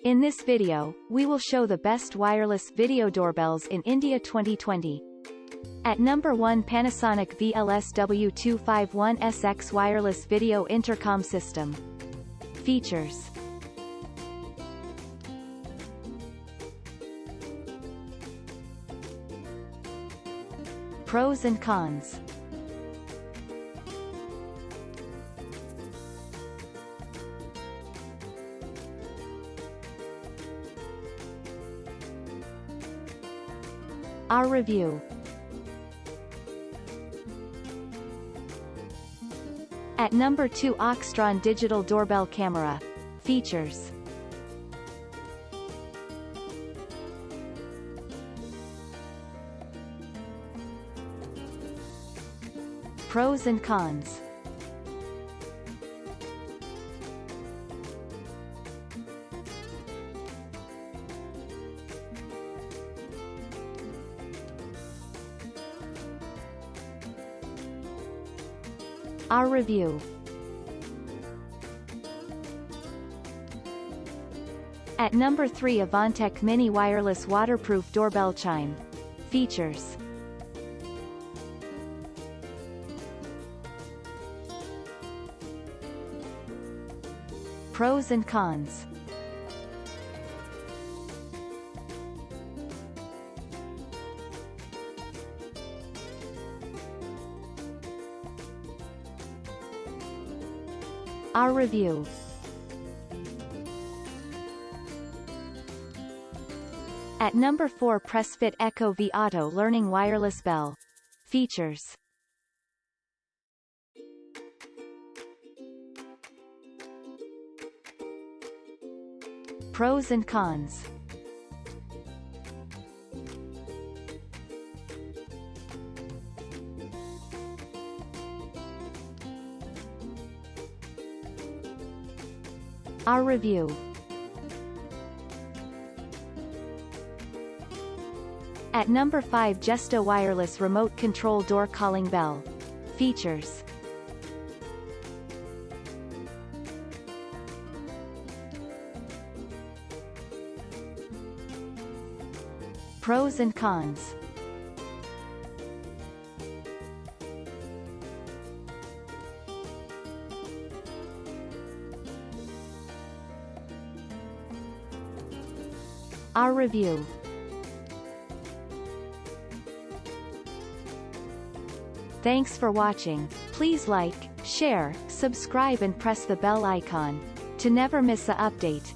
In this video, we will show the best wireless video doorbells in India 2020. At number 1, Panasonic VLSW251SX Wireless Video Intercom System. Features. Pros and cons. Our review. At number 2, Auxtron Digital Doorbell Camera. Features. Pros and cons. Our review. At number 3, Avantek Mini Wireless Waterproof Doorbell Chime. Features. Pros and cons. Our review. At number 4, PressFit Echo V Auto Learning Wireless Bell. Features. Pros and cons. Our review. At number 5, Gesto Wireless Remote Control Door Calling Bell. Features. Pros and cons. Our review. Thanks for watching. Please like, share, subscribe and press the bell icon to never miss an update.